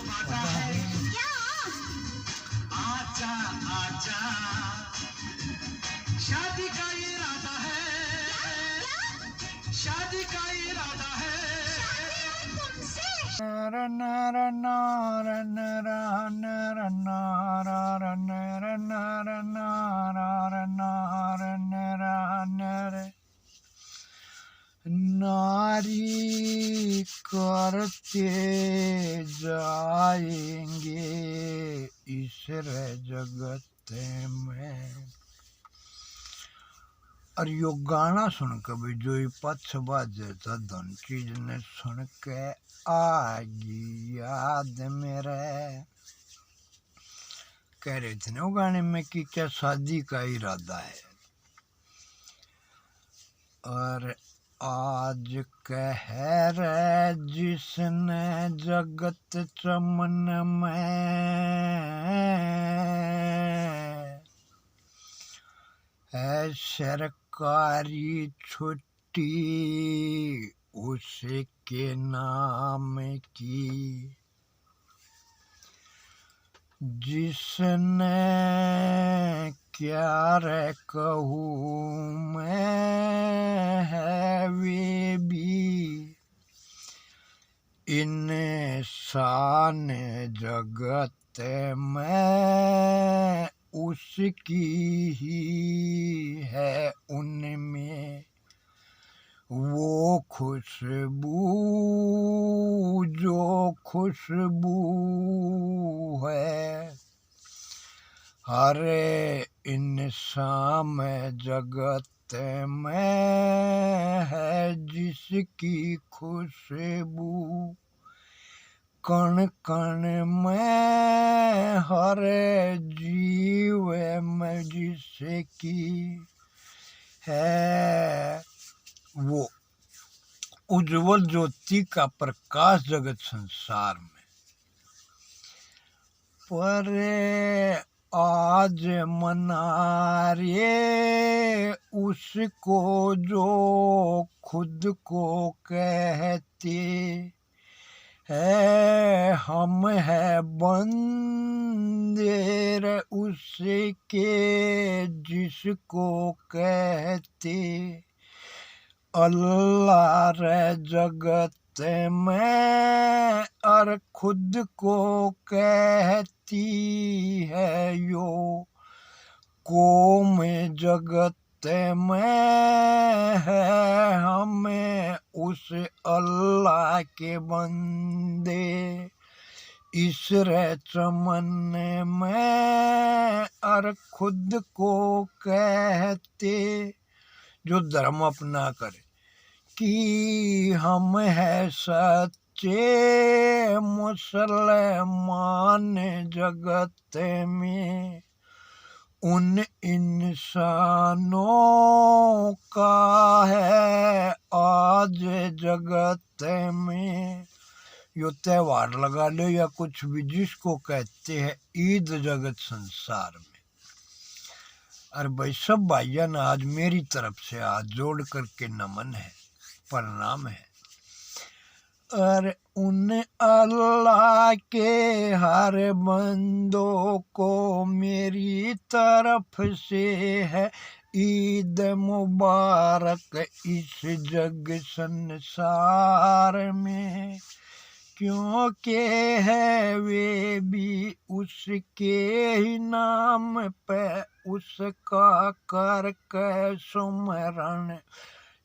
पता है क्या? आजा आजा शादी का इरादा है शादी का इरादा है तुमसे? नारी करते जाएंगे इस जगत में। और यो गाना सुन के भी जो पछ बाजे धन चीज ने सुन के आगी याद मेरे। कह रहे थे ना वो गाने में कि क्या शादी का इरादा है। और आज कह रहे जिसने जगत चमन में है सरकारी छुट्टी उसके नाम की। जिसने क्या रे कहूँ मैं है वे भी इंसान जगत में उसकी ही है उनमें वो खुशबू जो खुशबू है हर इंसान जगत में है जिसकी खुशबू कण कण में हर जीव में जिसकी है वो उज्जवल ज्योति का प्रकाश जगत संसार में। पर आज मना रे उसको जो खुद को कहते है हम है बंदेर उसके जिसको कहते अल्लाह रे जगत में और खुद को कहती है यो कौम जगत में है हमें उस अल्लाह के बंदे इस रे चमन में और खुद को कहते जो धर्म अपना करे कि हम है सच्चे मुसलमान जगत में उन इंसानों का है आज जगत में यो त्योहार लगा लो या कुछ भी जिसको कहते हैं ईद जगत संसार में। और भाई सब भाईजान आज मेरी तरफ से हाथ जोड़ करके नमन है प्रणाम है। और उन अल्लाह के हर बंदों को मेरी तरफ से है ईद मुबारक इस जग संसार में क्योंकि है वे भी उसके ही नाम पे उसका कर के सुमरण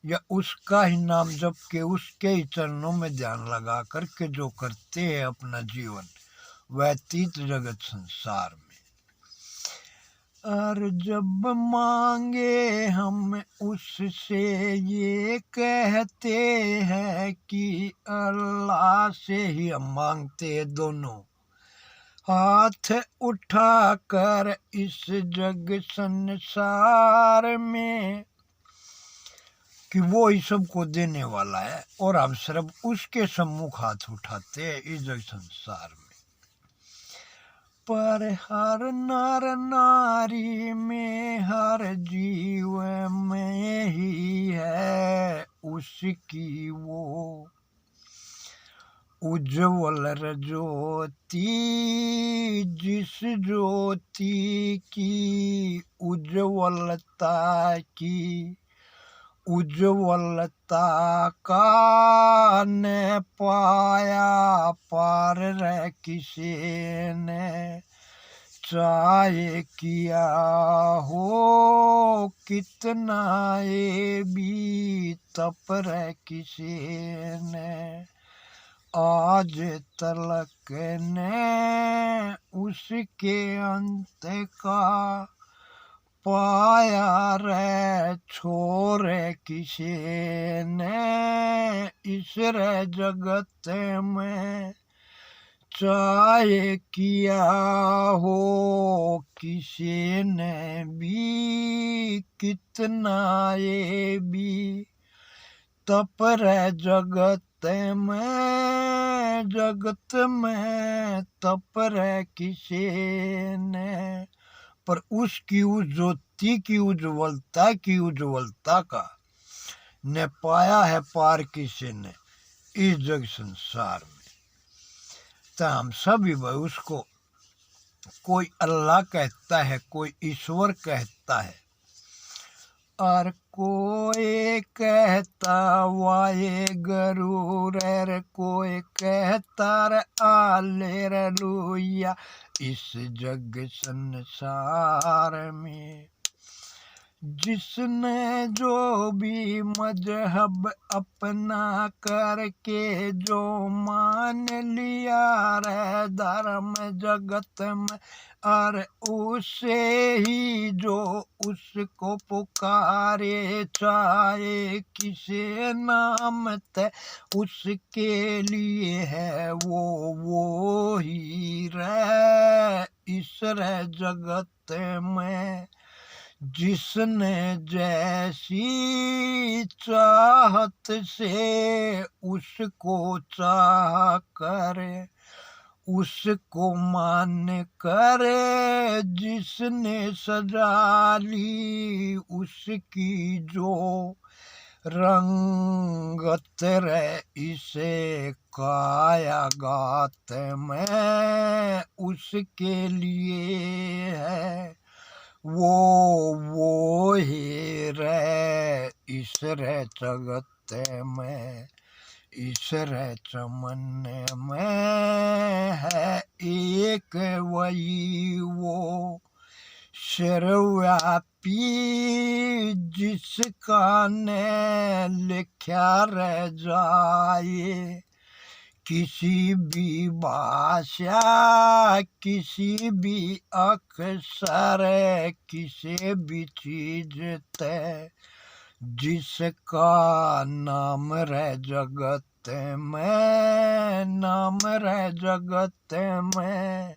या उसका ही नाम जप के उसके ही चरणों में ध्यान लगा करके जो करते हैं अपना जीवन व्यतीत जगत संसार में। और जब मांगे हम उससे ये कहते हैं कि अल्लाह से ही हम मांगते हैं दोनों हाथ उठा कर इस जग संसार में कि वो ही सबको देने वाला है और हम सिर्फ उसके सम्मुख हाथ उठाते हैं इस जग संसार में। पर हर नर नारी में हर जीव में ही है उसकी वो उज्ज्वल ज्योति जिस ज्योति की उज्ज्वलता की उज्ज्वलता का ने पाया पार रे किसी ने चाहे किया हो कितना ये भी तप रे किसी ने आज तलक ने उसके अंत का पाया रे छोरे किसी ने इस रे जगत में चाहे किया हो किसी ने भी कितना ये भी तप रे जगत में तप रे किसी ने पर उसकी उस ज्योति की उज्ज्वलता का ने पाया है पार किसी ने इस जग संसार में। तो हम सभी भाई उसको कोई अल्लाह कहता है, कोई ईश्वर कहता है, और कोई कहता वाये गरूर रे, कोई कहता रे आले रे लुया इस जग संसार में। जिसने जो भी मजहब अपना करके जो मान लिया रे धर्म जगत में, और उसे ही जो उसको पुकारे चाहे किसे नाम ते उसके लिए है वो ही रे इस रे जगत में। जिसने जैसी चाहत से उसको चाह करे उसको मान करे, जिसने सजा ली उसकी जो रंगत रे इसे कायागात में उसके लिए है वो ही रे इस रे जगत में, इस रे चमन में है एक वही वो सर्वव्यापी जिसका ने लिखा रह जाए किसी भी भाषा किसी भी अक्षर किसी भी चीज ते, जिसका नाम रे जगत में, नाम रे जगत में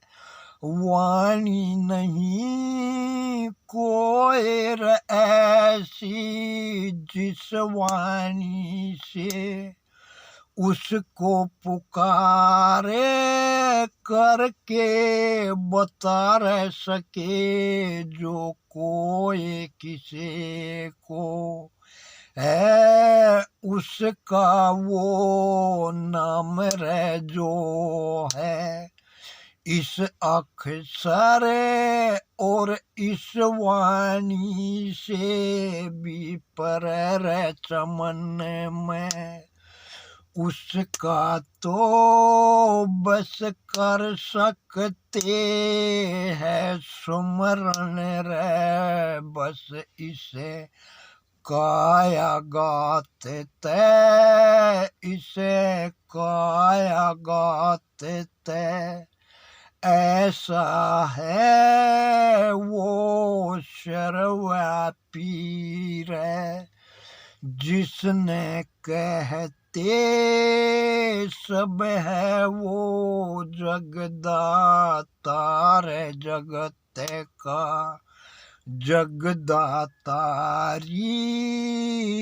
वाणी नहीं कोई ऐसी जिस वाणी से उसको पुकारे करके बता रह सके जो कोई किसी को है उसका वो नाम रह जो है इस अक्षर और इस वाणी से भी पर रह चमन में। उसका तो बस कर सकते हैं सुमरण रे बस इसे काया गाते ते, इसे काया गाते ते। ऐसा है वो सर्वव्यापी रे जिसने कहते सब है वो जगदाता रे जगत का, जगदातारी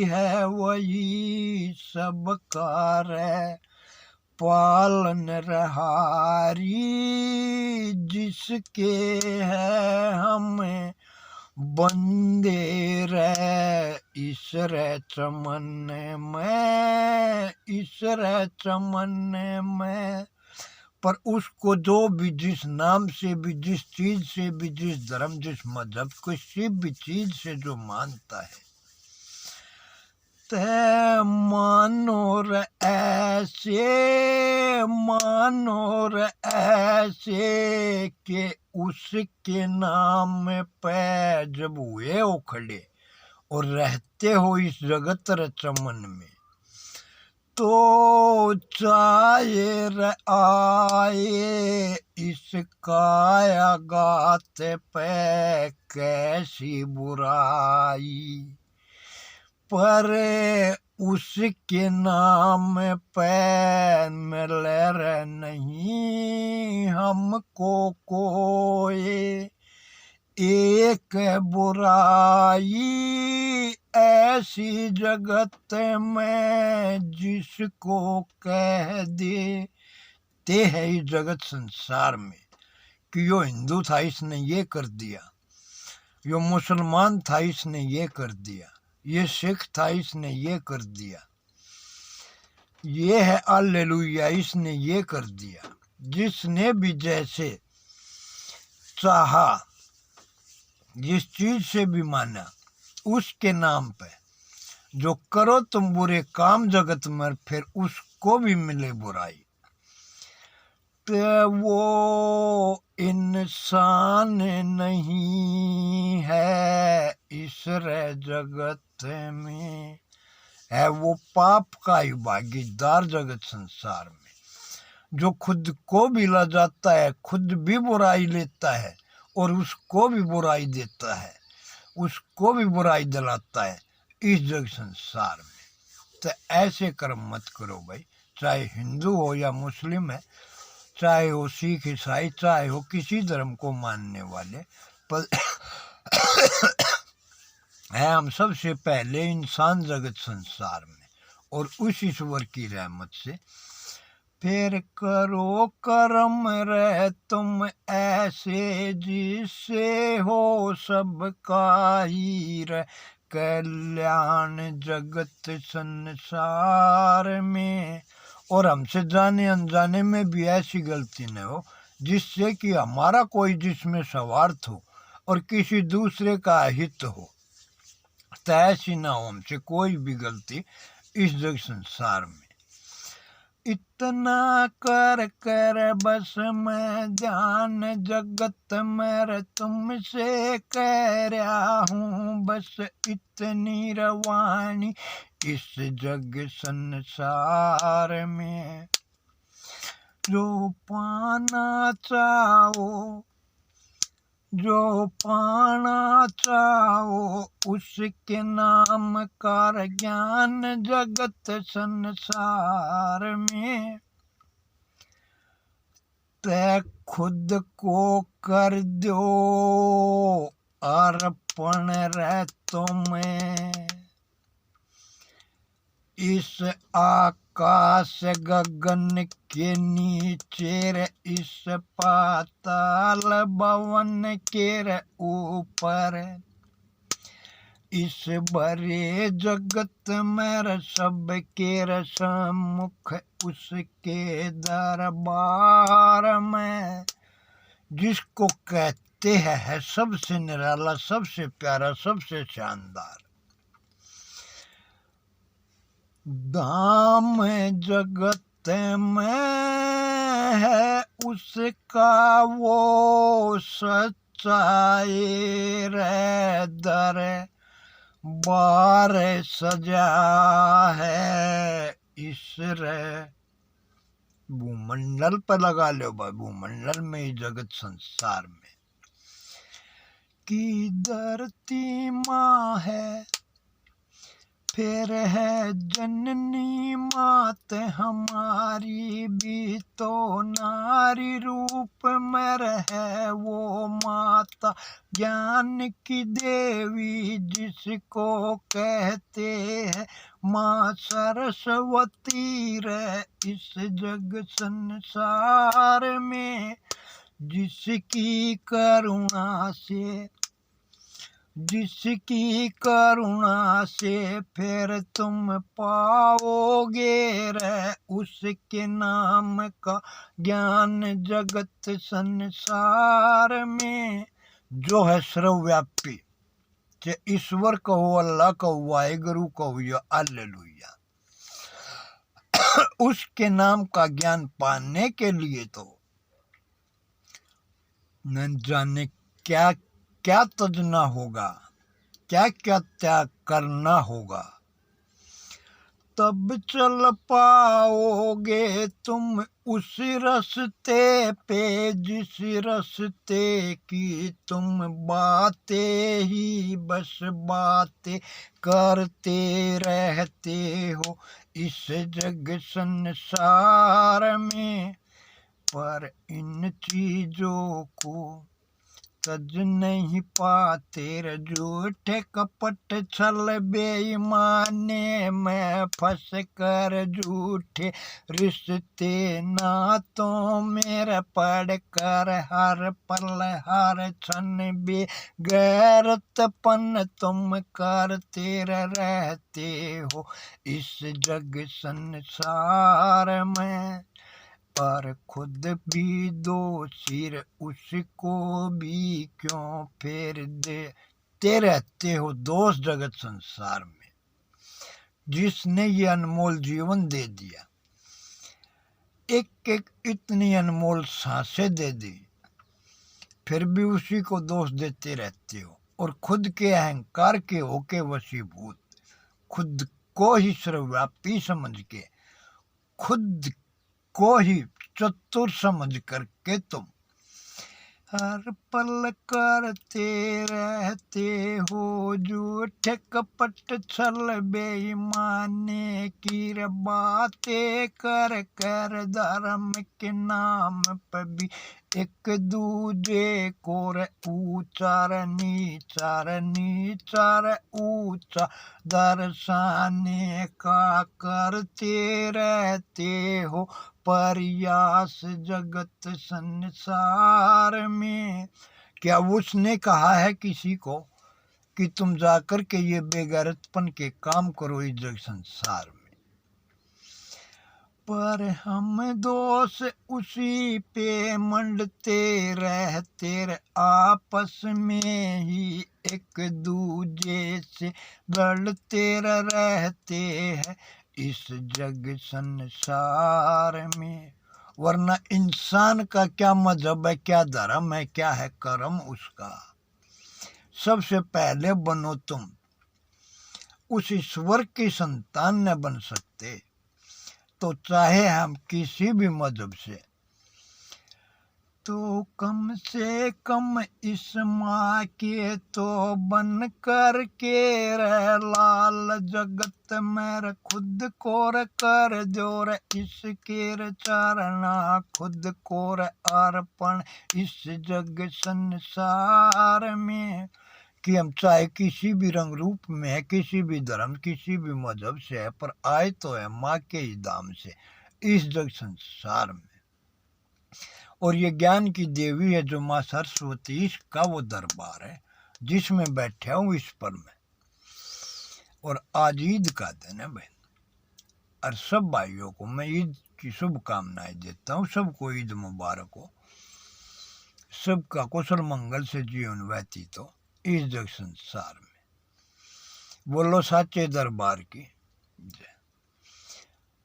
है वही सबका रे पालन रहारी, जिसके है हमें बंदे रे इस रे चमन में, इस रे चमन में। पर उसको जो भी जिस नाम से भी, जिस चीज से भी, जिस धर्म, जिस मजहब, किसी भी चीज से जो मानता है, ते मानो रे ऐसे, मानो रे ऐसे कि उसके नाम पे जब हुए हो खड़े और रहते हो इस जगत रे चमन में, तो चाहे रे आए इस काया गाते पे कैसी बुराई, पर उसके नाम पे मिले रे नहीं हमको कोई एक बुराई ऐसी जगत में जिसको कह दे ते है इस जगत संसार में कि यो हिंदू था इसने ये कर दिया, यो मुसलमान था इसने ये कर दिया, ये सिख था इसने ये कर दिया, ये है हालेलुया इसने ये कर दिया। जिसने भी जैसे चाहा, जिस चीज से भी माना, उसके नाम पे जो करो तुम बुरे काम जगत में, फिर उसको भी मिले बुराई, तो वो इंसान नहीं है इस रे जगत में, है वो पाप का ही भागीदार जगत संसार में, जो खुद को भी ला जाता है, खुद भी बुराई लेता है और उसको भी बुराई देता है, उसको भी बुराई दिलाता है इस जग संसार में। तो ऐसे कर्म मत करो भाई, चाहे हिंदू हो या मुस्लिम है, चाहे हो सिख ईसाई, चाहे हो किसी धर्म को मानने वाले, पर है हम सबसे पहले इंसान जगत संसार में, और उस ईश्वर की रहमत से फिर करो कर्म रे तुम ऐसे जिससे हो सबका ही रे कल्याण जगत संसार में। और हमसे जाने अनजाने में भी ऐसी गलती न हो जिससे कि हमारा कोई जिसमें स्वार्थ हो और किसी दूसरे का हित हो, तो ऐसी ना हो हमसे कोई भी गलती इस जग संसार में। इतना कर कर बस मैं ध्यान जगत में तुमसे कह रहा हूँ, बस इतनी रवानी इस जग संसार में। जो पाना चाहो, जो पाना चाहो उसके नाम का ज्ञान जगत संसार में, ते खुद को कर दो अर्पण रे तुम्हें, इस आकाश गगन के नीचे रे, इस पाताल भवन के रे ऊपर, इस भरे जगत में रे सबके रे सम्मुख उसके दरबार में, जिसको कहते हैं सबसे निराला, सबसे प्यारा, सबसे शानदार धाम जगत में है उसका वो सच्चाई रे दर बार सजा है इस रे भूमंडल पर लगा लो भाई, भूमंडल में ही जगत संसार में की धरती माँ है, फिर है जननी मात हमारी भी तो नारी रूप में रहे वो माता ज्ञान की देवी, जिसको कहते हैं माँ सरस्वती रे इस जग संसार में, जिसकी करुणा से जिसकी करुणा से फिर तुम पाओगे रे उसके नाम का ज्ञान जगत संसार में। जो है सर्वव्यापी, चाहे ईश्वर कहो, अल्लाह कहो, वाहेगुरु कहो या हालेलुया, उसके नाम का ज्ञान पाने के लिए तो न जाने क्या क्या तजना होगा, क्या क्या त्याग करना होगा, तब चल पाओगे तुम उस रास्ते पे जिस रास्ते की तुम बातें ही बस बातें करते रहते हो इस जग संसार में। पर इन चीजों को तज नहीं पाते रे झूठे कपट छल बेईमाने में फंस कर झूठे रिश्ते नातों मेरे पड़ कर हर पल हर क्षण बेगैरतपन तुम करते रहते हो इस जग संसार में। पर खुद भी दो सिर उसको भी क्यों फेर देते रहते हो दोष जगत संसार में। जिसने ये अनमोल जीवन दे दिया, एक एक इतनी अनमोल सांसें दे दी, फिर भी उसी को दोष देते रहते हो और खुद के अहंकार के होके वशीभूत, खुद को ही सर्वव्यापी समझ के, खुद को ही चतुर समझ करके तुम हर पल करते रहते हो झूठे कपट छल बेईमाने की बातें कर कर धर्म के नाम पर भी एक दूजे को ऊंचा नीचा ऊंचा दर्शाने का करते रहते हो प्रयास जगत संसार में। क्या उसने कहा है किसी को कि तुम जाकर के ये बेगैरतपन के काम करो इस जग संसार में? पर हम दोष उसी पे मंडते रहते आपस में ही एक दूजे से लड़ते रहते हैं इस जग संसार में। वरना इंसान का क्या मजहब है, क्या धर्म है, क्या है कर्म उसका। सबसे पहले बनो तुम, उस ईश्वर की संतान न बन सकते तो चाहे हम किसी भी मजहब से, तो कम से कम इस माँ के तो बन कर के रह लाल जगत में खुद को कर दो रे इसके चरणा खुद को अर्पण इस जग संसार में। कि हम चाहे किसी भी रंग रूप में है, किसी भी धर्म, किसी भी मजहब से है, पर आए तो है माँ के ही धाम से इस जग संसार में। और ये ज्ञान की देवी है जो माँ सरस्वती, इसका वो दरबार है जिसमें बैठा हूँ इस पर मैं। और आज ईद का दिन है बहन, और सब भाइयों को मैं ईद की शुभकामनाएं देता हूँ। सबको ईद मुबारक हो, सबका कुशल मंगल से जीवन व्यतीत हो इस जग संसार में। बोलो साचे दरबार की जय।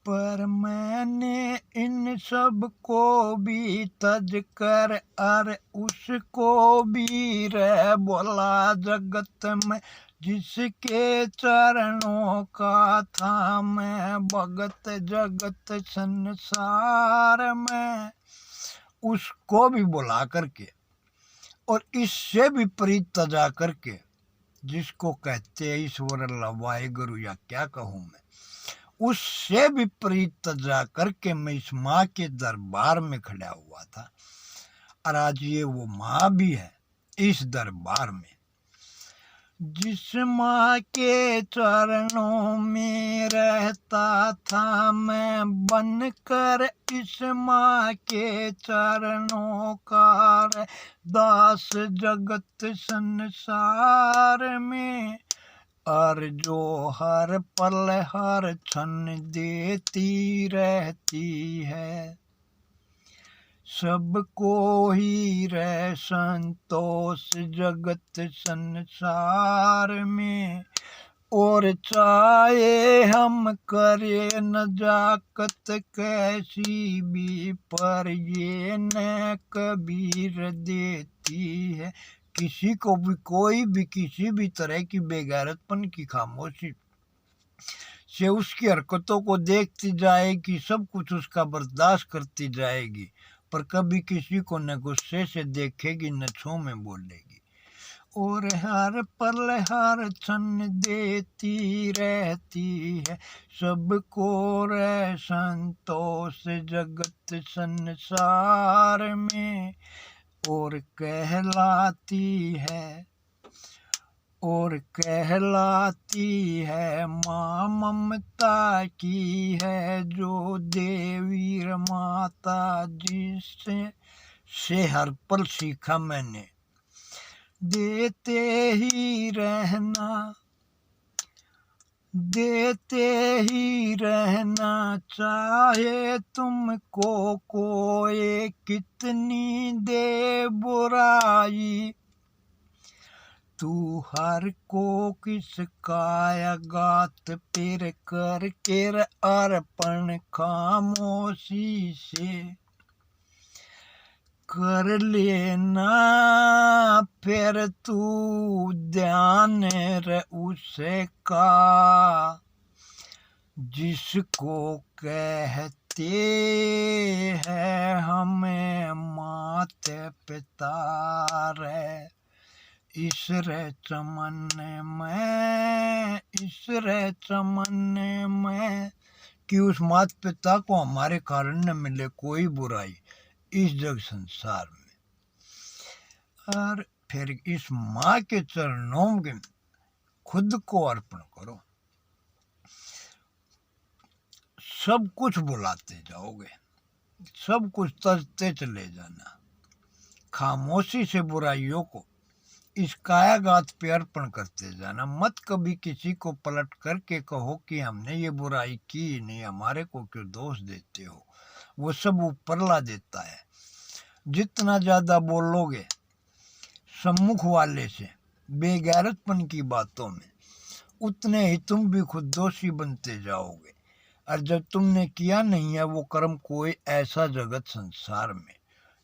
पर मैंने इन सब को भी तज कर और उसको भी रह बोला जगत में जिसके चरणों का था मैं भगत जगत संसार में। उसको भी बुला करके और इससे भी प्रीत तजा करके, जिसको कहते हैं ईश्वर अल्लाह वाहेगुरु या क्या कहूँ मैं, उससे भी प्रीत तजा करके मैं इस माँ के दरबार में खड़ा हुआ था। और आज ये वो माँ भी है इस दरबार में जिस माँ के चरणों में रहता था मैं, बन कर इस माँ के चरणों का दास जगत संसार में। और जो हर पल हर क्षण देती रहती है, सबको ही रह संतोष जगत संसार में। और चाहे हम करे नजाकत कैसी भी, पर ये न कबीर देती है किसी को भी, कोई भी किसी भी तरह की बेगैरतपन की खामोशी से उसकी हरकतों को देखती जाएगी, सब कुछ उसका बर्दाश्त करती जाएगी, पर कभी किसी को न गुस्से से देखेगी न छू में बोलेगी। और हर पल हर क्षण देती रहती है, सबको रह संतोष जगत संसार में। और कहलाती है माँ ममता की है जो देवी माता, जिससे हर पल सीखा मैंने देते ही रहना चाहे तुमको कोई कितनी दे बुराई। तू हर को किस कायगात फिर करके अर्पण खामोशी से कर लेना, फिर तू ध्यान उसे का जिसको कहते हैं हमें माते पिता रे। इस रे चमन में कि उस माता पिता को हमारे कारण न मिले कोई बुराई इस जग संसार में। और फिर इस माँ के चरणों में खुद को अर्पण करो, सब कुछ बुलाते जाओगे, सब कुछ तजते चले जाना। खामोशी से बुराइयों को इस कायागात पे अर्पण करते जाना। मत कभी किसी को पलट करके कहो कि हमने ये बुराई की नहीं, हमारे को क्यों दोष देते हो। वो सब ऊपर ला देता है। जितना ज्यादा बोलोगे सम्मुख वाले से बेगैरतपन की बातों में, उतने ही तुम भी खुद दोषी बनते जाओगे। और जब तुमने किया नहीं है वो कर्म कोई ऐसा जगत संसार में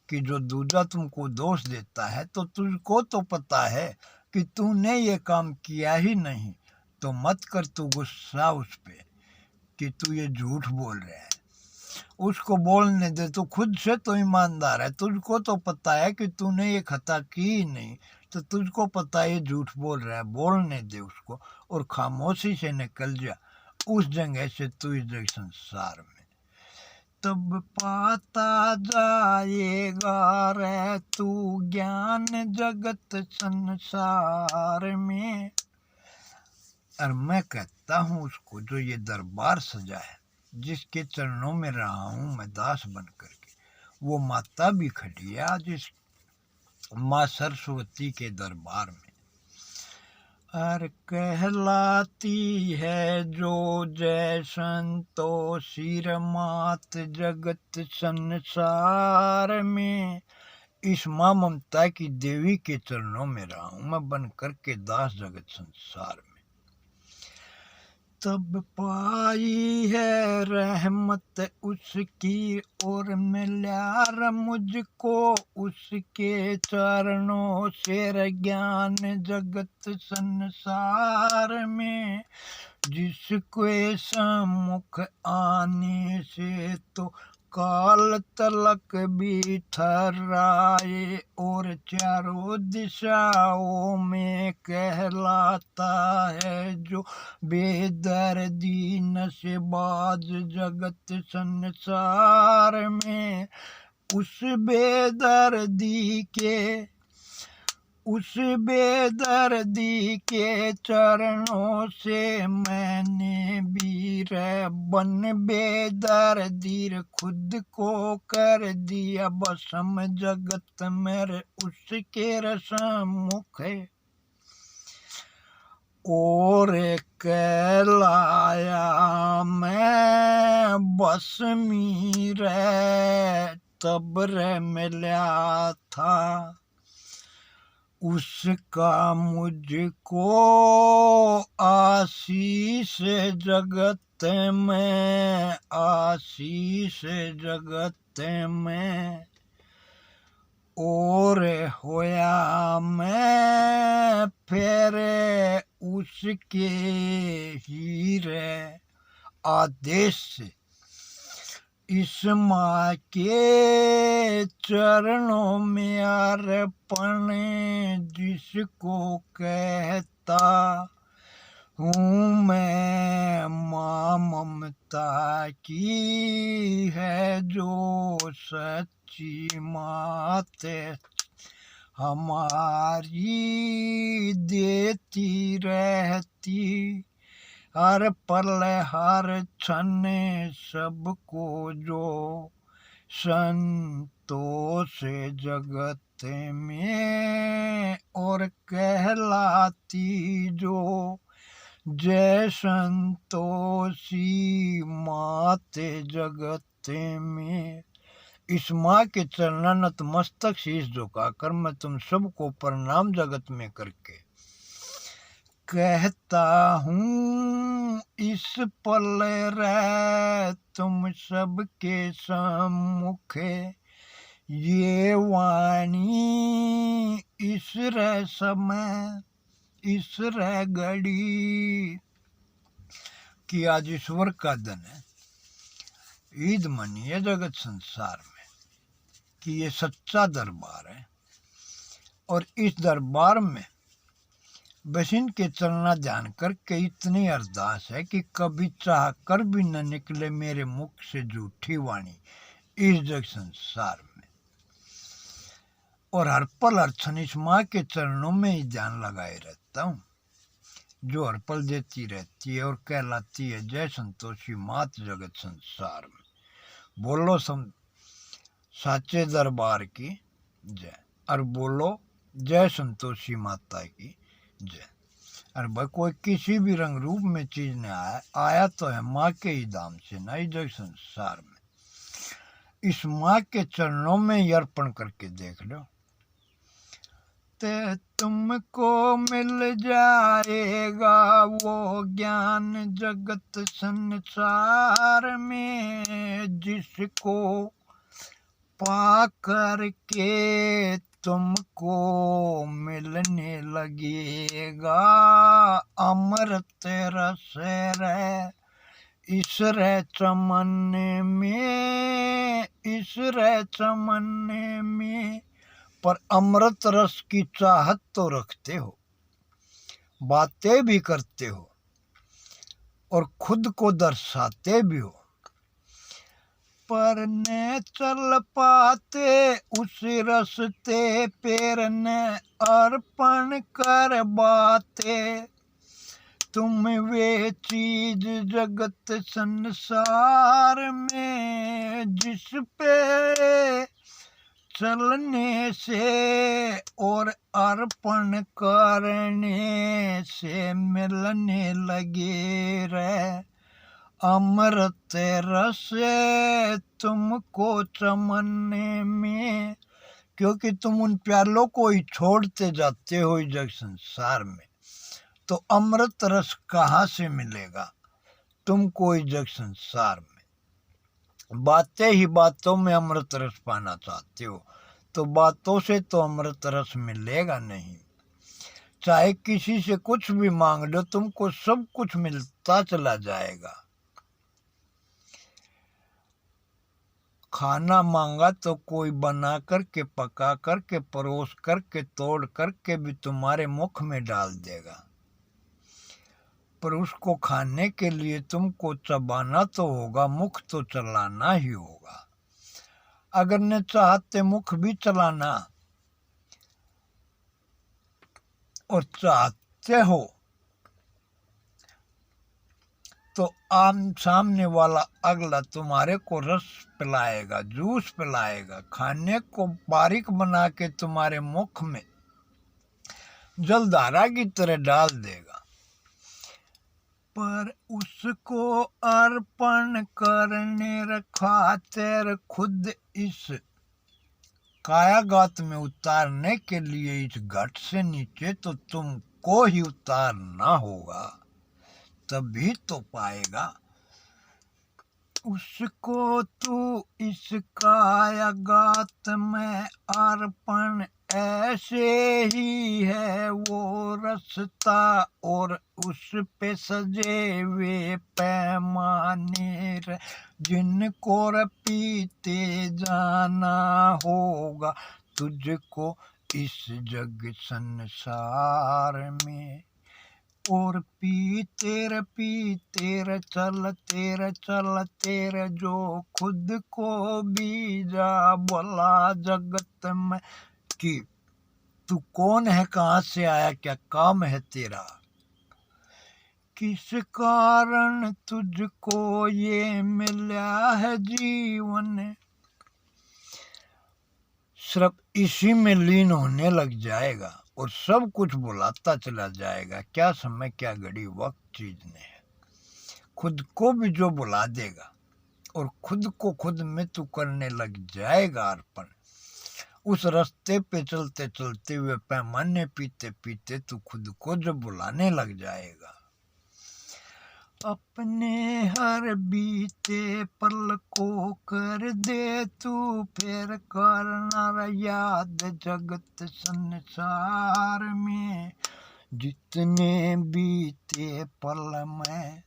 कि जो दूजा तुमको दोष देता है, तो तुझको तो पता है कि तूने ये काम किया ही नहीं, तो मत कर तू गुस्सा उस पे कि तू ये झूठ बोल रहा है। उसको बोलने दे, तू खुद से तो ईमानदार है, तुझको तो पता है कि तूने ये खता की ही नहीं, तो तुझको पता है ये झूठ बोल रहा है, बोलने दे उसको और खामोशी से निकल जा उस जगह से, तू इस जगह संसार में। तब पाता जाएगा रे तू ज्ञान जगत संसार में। और मैं कहता हूँ उसको जो ये दरबार सजा है, जिसके चरणों में रहा हूँ मैं दास बन करके, वो माता भी खड़ी है आज इस माँ सरस्वती के दरबार में। और कहलाती है जो जय संतोषी मात जगत संसार में। इस माँ ममता की देवी के चरणों में रहा हूँ मैं बन करके दास जगत संसार में। तब पाई है रहमत उसकी और मिला मुझको उसके चरणों से ज्ञान जगत संसार में। जिसके सम्मुख आने से तो काल तलक भी ठहराए और चारों दिशाओं में कहलाता है जो बेदर्दी नशेबाज जगत संसार में। उस बेदर्दी के उस बेदर्दी के चरणों से मैंने भी रे बन बेदर्दी खुद को कर दिया बसम जगत मेरे उसके रसमुख और कहलाया मैं बस रे तब रे मिला था उसका मुझको आशीष जगत में आशीष जगत में और होया मैं फिर उसके हीरे आदेश से इस माँ के चरणों में अर्पण जिसको कहता हूँ मैं माँ ममता की है जो सच्ची माते हमारी देती रहती हर पल हर क्षण सबको जो संतोष जगत में और कहलाती जो जय संतोषी माते जगत में। इस माँ के चरणा नतमस्तक शीश झुकाकर मैं तुम सबको प्रणाम जगत में करके कहता हूँ इस पल रे तुम सबके सम्मुख ये वाणी इस रे समय इस रे घड़ी कि आज ईश्वर का दिन है। ईद मनिए जगत संसार में कि ये सच्चा दरबार है और इस दरबार में बस इनके चलना ध्यान करके इतनी अरदास है कि कभी चाह कर भी न निकले मेरे मुख से झूठी वाणी इस जग संसार में। और हर पल हर क्षण इस माँ के चरणों में ही ध्यान लगाए रहता हूँ जो हर पल देती रहती है और कहलाती है जय संतोषी मात जगत संसार में। बोलो साचे दरबार की जय और बोलो जय संतोषी माता की जय। अरे भाई कोई किसी भी रंग रूप में चीज ने आया तो है माँ के ही दाम से ना जग संसार में। इस माँ के चरणों में अर्पण करके देख लो ते तुमको मिल जाएगा वो ज्ञान जगत संसार में जिसको पा कर के तुमको मिलने लगेगा अमृत रस रे इस रे चमन में इस रे चमन में। पर अमृत रस की चाहत तो रखते हो बातें भी करते हो और खुद को दर्शाते भी हो पर न चल पाते उस रस्ते पैर न अर्पण कर बाते तुम वे चीज जगत संसार में जिस पे चलने से और अर्पण करने से मिलने लगे रे अमृत रस तुमको चमनने में। क्योंकि तुम उन प्यालों को ही छोड़ते जाते हो इस जग संसार में तो अमृत रस कहाँ से मिलेगा तुमको इस जग संसार में। बातें ही बातों में अमृत रस पाना चाहते हो तो बातों से तो अमृत रस मिलेगा नहीं। चाहे किसी से कुछ भी मांग लो तुमको सब कुछ मिलता चला जाएगा। खाना मांगा तो कोई बना करके पका करके परोस करके तोड़ करके भी तुम्हारे मुख में डाल देगा पर उसको खाने के लिए तुमको चबाना तो होगा मुख तो चलाना ही होगा। अगर न चाहते मुख भी चलाना और चाहते हो तो आम सामने वाला अगला तुम्हारे को रस पिलाएगा, जूस पिलाएगा, खाने को बारीक बना के तुम्हारे मुख में जलधारा की तरह डाल देगा, पर उसको अर्पण करने खातिर खुद इस कायागात में उतारने के लिए इस घट से नीचे तो तुमको ही उतारना होगा, तभी तो पाएगा उसको। तू इस कायागात में अर्पण ऐसे ही है वो रास्ता, और उस पे सजे वे पैमाने जिनको पीते जाना होगा तुझको इस जग संसार में। और पीते चलते रे जो खुद को बीजा बोला जगत में कि तू कौन है, कहाँ से आया, क्या काम है तेरा, किस कारण तुझको ये मिला है जीवन। सिर्फ इसी में लीन होने लग जाएगा और सब कुछ बुलाता चला जाएगा। क्या समय, क्या घड़ी, वक्त चीज ने है। खुद को भी जो बुला देगा और खुद को खुद में तू करने लग जाएगा अर्पण, उस रास्ते पे चलते चलते हुए पैमाने पीते पीते तू खुद को जो बुलाने लग जाएगा। अपने हर बीते पल को कर दे तू फिर करना याद जगत संसार में। जितने बीते पल में,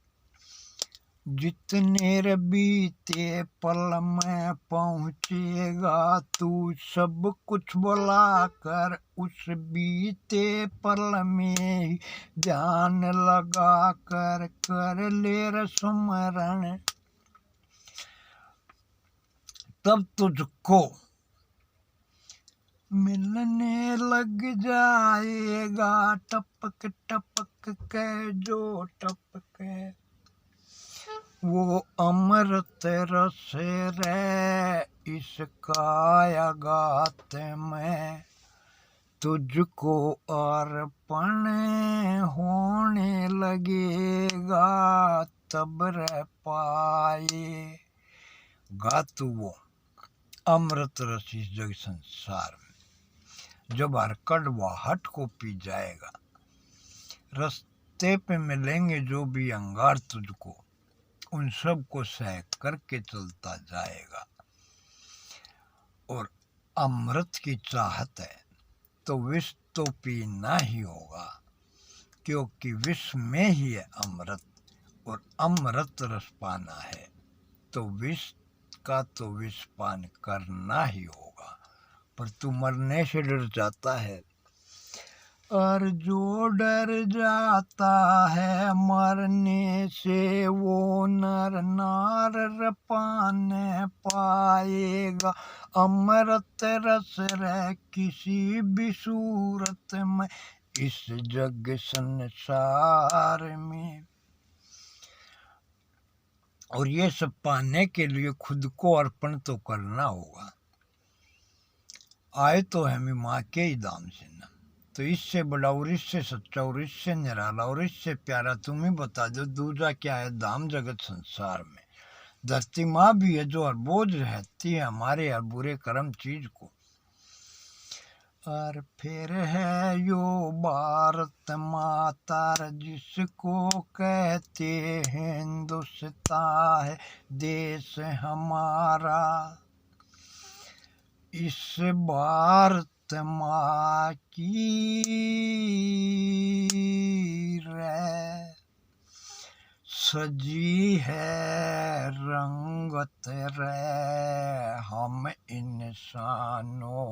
जितने बीते पल में पहुँचेगा तू सब कुछ बुला कर उस बीते पल में ध्यान लगा कर ले सुमरण, तब तुझको मिलने लग जाएगा टपक टपक के जो टपके वो अमृत रस रे। इस कायागात में तुझको अर्पण होने लगेगा, तब रह पाएगा तू वो अमृत रस इस जग संसार में। जब हर कड़वाहट को पी जाएगा, रास्ते पे मिलेंगे जो भी अंगार तुझको, उन सब को सह करके चलता जाएगा। और अमृत की चाहत है तो विष तो पीना ही होगा, क्योंकि विष में ही है अमृत, और अमृत रस पाना है तो विष का तो विष पान करना ही होगा। पर तू मरने से डर जाता है, और जो डर जाता है मरने से वो नर नार पाने पाएगा अमृत रस रे किसी भी सूरत में इस जग संसार में। और ये सब पाने के लिए खुद को अर्पण तो करना होगा। आए तो हमें माँ के ही दाम से ना, तो इससे बड़ा और इससे सच्चा और इससे निराला और इससे प्यारा तुम ही बता दो दूसरा क्या है दाम जगत संसार में। धरती माँ भी है जो हर बोझ रहती है हमारे हर बुरे कर्म चीज को। और फिर है यो भारत माता जिसको कहते हैं हिंदुस्तान है देश हमारा। इस भारत माँ की रे सजी है रंगत रे हम इंसानों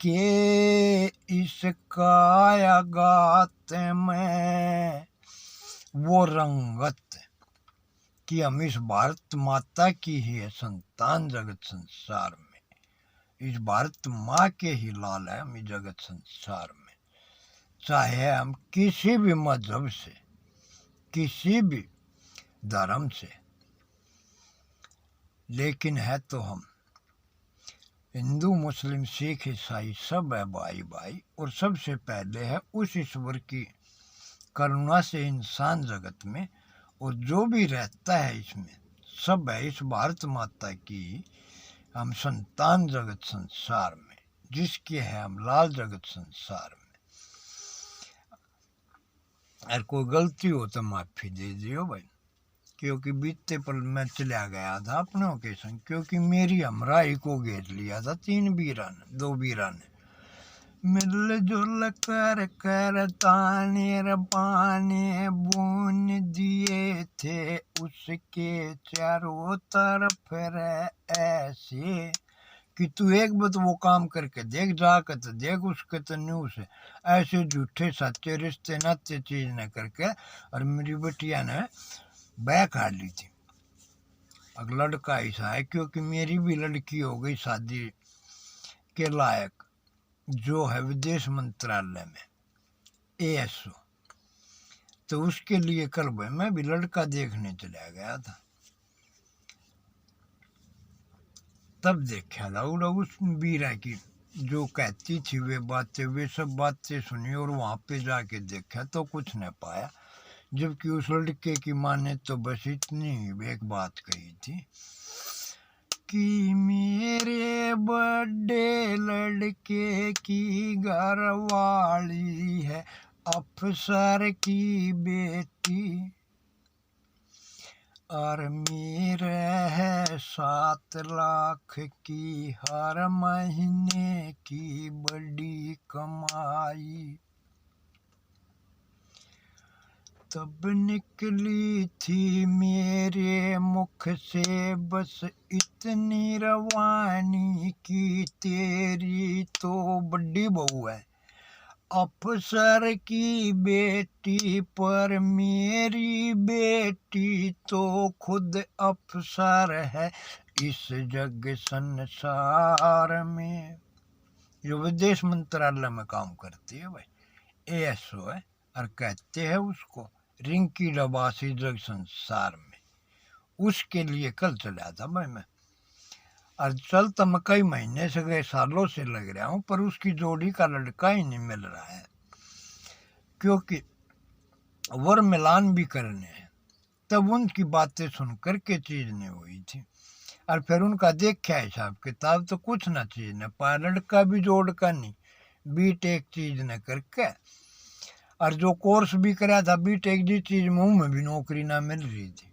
के इस कायागात में वो रंगत कि हम इस भारत माता की ही है संतान जगत संसार में। इस भारत माँ के ही लाल है हम इस जगत संसार में। चाहे हम किसी भी मजहब से, किसी भी धर्म से, लेकिन है तो हम हिंदू, मुस्लिम, सिख, ईसाई सब है भाई भाई। और सबसे पहले है उस ईश्वर की करुणा से इंसान जगत में, और जो भी रहता है इसमें सब है इस भारत माता की हम संतान जगत संसार में, जिसके है हम लाल जगत संसार में। अगर कोई गलती हो तो माफी दे दियो भाई, क्योंकि बीते पल में चला गया था अपने ओकेशन, क्योंकि मेरी हमराई को घेर लिया था 3 वीरा ने, 2 वीरा ने। मिलजुल कर ताने पाने बून दिए थे उसके चारों तरफ ऐसे कि तू एक बात वो काम करके देख, जाकर तो देख उसके तो न्यूज है। ऐसे झूठे सच्चे रिश्ते नाते चीज न करके। और मेरी बेटिया ने बैक हार ली थी। अब लड़का ऐसा है, क्योंकि मेरी भी लड़की हो गई शादी के लायक, जो है विदेश मंत्रालय में ASO। तो उसके लिए कल भाई मैं भी लड़का देखने चला गया था। तब देखा था उस बीरा की जो कहती थी वे सब बातें सुनी, और वहां पे जाके देखा तो कुछ न पाया। जबकि उस लड़के की माँ ने तो बस इतनी एक बात कही थी कि मेरे बड़े लड़के की घरवाली है अफसर की बेटी, और मेरे है 7 लाख की हर महीने की बड़ी कमाई। तब निकली थी मेरे मुख से बस इतनी रवानी की तेरी तो बड़ी बहू है अफसर की बेटी, पर मेरी बेटी तो खुद अफसर है इस जग संसार में। जो विदेश मंत्रालय में काम करती है भाई, ASO है, और कहते हैं उसको रिंकी डबासी जग संसार में। उसके लिए कल चला था भाई मैं। और चल तो मैं कई महीने से गए सालों से लग रहा हूँ, पर उसकी जोड़ी का लड़का ही नहीं मिल रहा है, क्योंकि वर मिलान भी करने हैं। तब उनकी बातें सुन करके चीज नहीं हुई थी। और फिर उनका देखा हिसाब किताब तो कुछ ना चीज न पाया, लड़का भी जोड़ का नहीं, BTech चीज न करके। और जो कोर्स भी कराया था BTech जिस चीज में भी नौकरी ना मिल रही थी,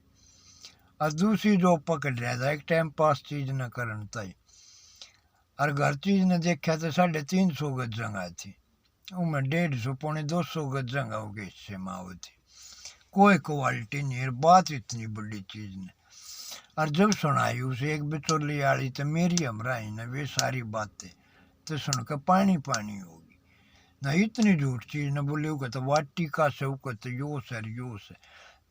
और दूसरी जॉब पकड़ रहा था एक टाइम पास चीज न करन तय। और घर चीज ने देखा तो 350 गज जगह थी, उनमें 150 पौने 200 गज जगह हो गई इससे माओ थी। कोई क्वालिटी नहीं है, बात इतनी बड़ी चीज ने। और जब सुनाई उसे एक बिचौली आड़ी तो मेरी हमराई ने वे सारी बातें तो सुनकर पानी पानी होगी ना। इतनी झूठ चीज न बोले तो वाटी का से तो यो सर यो से।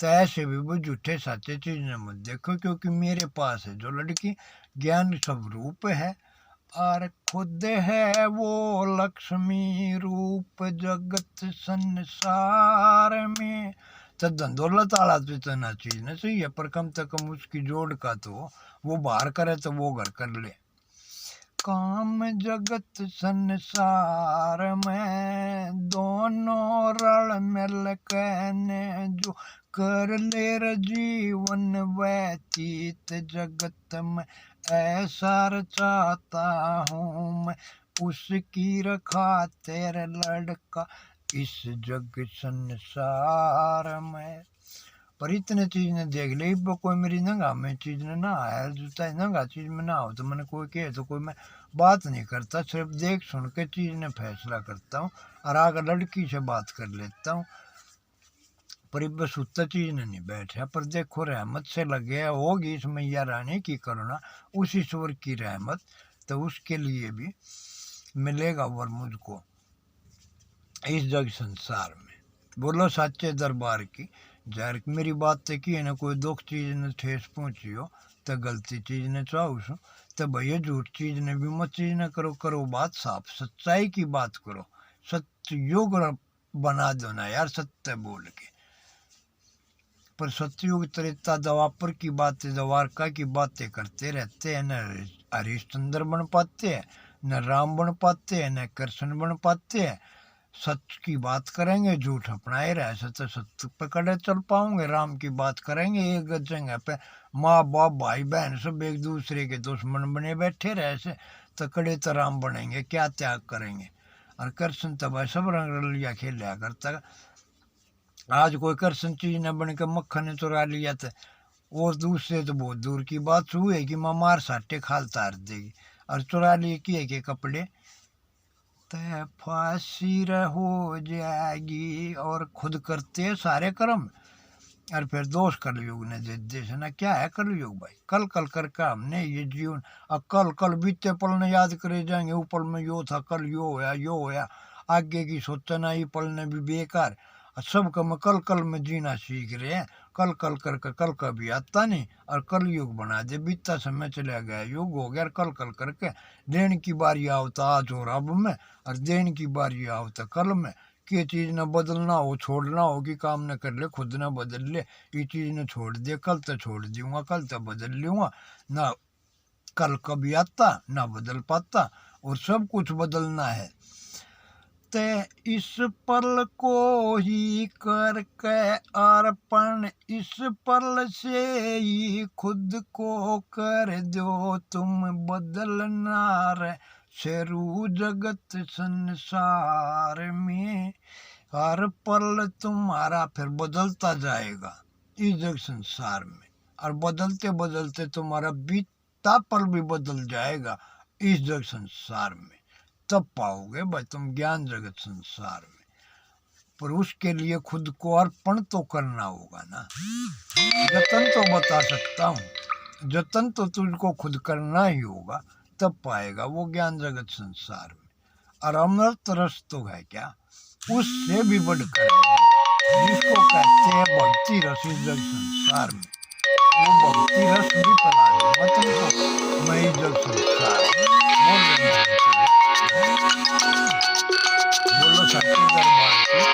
तो ऐसे भी वो झूठे सच्चे चीज ने मत देखो, क्योंकि मेरे पास है जो लड़की ज्ञान स्वरूप है, और खुद है वो लक्ष्मी रूप जगत संसार में। तो धंधौलत आला तो इतना चीज न सही है, पर कम से कम उसकी जोड़ का तो वो बाहर करे तो वो घर कर ले। काम जगत संसार में दोनों रल मिल कहने जो कर ले र जीवन व्यतीत जगत में ऐसा चाहता हूँ मैं उसकी रखा तेरे लड़का इस जग संसार में। पर इतने चीज ने देख ली, कोई मेरी नंगा में चीज ने ना आया, जूता नंगा चीज में ना हो तो मैंने कोई कहे तो कोई मैं बात नहीं करता, सिर्फ देख सुन के चीज ने फैसला करता हूँ, और आगे लड़की से बात कर लेता हूँ। पर बस उतना चीज ने नहीं बैठा। पर देखो रहमत से लगे होगी इस मैया रानी की करुणा, उस ईश्वर की रहमत, तो उसके लिए भी मिलेगा वर मुझको इस जग संसार में। बोलो सच्चे दरबार की जहर। मेरी बात की है ना, कोई दुख चीज ने ठेस पहुंची हो तो गलती चीज ने चाहू सो तो भैया झूठ चीज ने भी मत चीज न करो, करो बात साफ सच्चाई की बात करो, सत्य योग बना दो ना यार सत्य बोल के। पर सतयुग त्रेता द्वापर की बातें द्वारका की बातें करते रहते हैं, न हरिश्चंद्र बन पाते हैं, न राम बन पाते हैं, न कृष्ण बन पाते हैं। सच की बात करेंगे झूठ अपनाए रहे, सत्य सत्य पकड़े चल पाओगे। राम की बात करेंगे एक जगह पे माँ बाप भाई बहन सब एक दूसरे के दुश्मन बने बैठे रहे से तकड़े तो राम बनेंगे, क्या त्याग करेंगे। और कृष्ण तो भाई सब रंग लिया खेला करता। आज कोई कृष्ण चीज न बन के मक्खन चुरा लिया था, और दूसरे तो बहुत दूर की बात हुई कि माँ मार साटे खाल तार देगी। और चुरा लिए किए के कपड़े तय फांसी हो जाएगी, और खुद करते सारे कर्म। और फिर दोष कलयुग ने दे जैसे ना क्या है कलयुग भाई, कल कल करके हमने ये जीवन अब कल कल बीते पल ने याद करे जाएंगे। वो पल में यो था, कल यो होया, आगे की सोचना ये पल ने भी बेकार। सब कम कल कल में जीना सीख रहे हैं, कल कल करके कल कभी आता नहीं। और कल युग बना दे, बीता समय चला गया युग हो गया। कल कल करके देन की बारी आओ तो आज और अब में, और देन की बारी आओ तो कल में। कि चीज़ न बदलना हो छोड़ना हो कि काम न कर ले खुद न बदल ले, ये चीज़ न छोड़ दे कल तो छोड़ दूंगा, कल तो बदल लूँगा ना। कल कभी आता ना बदल पाता, और सब कुछ बदलना है। ते इस पल को ही करके अर्पण, इस पल से ही खुद को कर दो तुम बदलना रे। शेरू जगत संसार में हर पल तुम्हारा फिर बदलता जाएगा इस जग संसार में। और बदलते बदलते तुम्हारा बीता पल भी बदल जाएगा इस जग संसार में। तब पाओगे भाई तुम ज्ञान जगत संसार में। पर उसके लिए खुद को अर्पण तो करना होगा ना। जतन तो बता सकता हूँ, जतन तो तुझको खुद करना ही होगा, तब पाएगा वो ज्ञान जगत संसार में। और अमृत रस तो है क्या, उससे भी बढ़कर है जिसको कहते हैं भक्ति रस इस जग संसार में। वो भक्ति रस भी पिला दूंगा तुमको मैं इस जग संसार बोलो सच्चे दरबार की।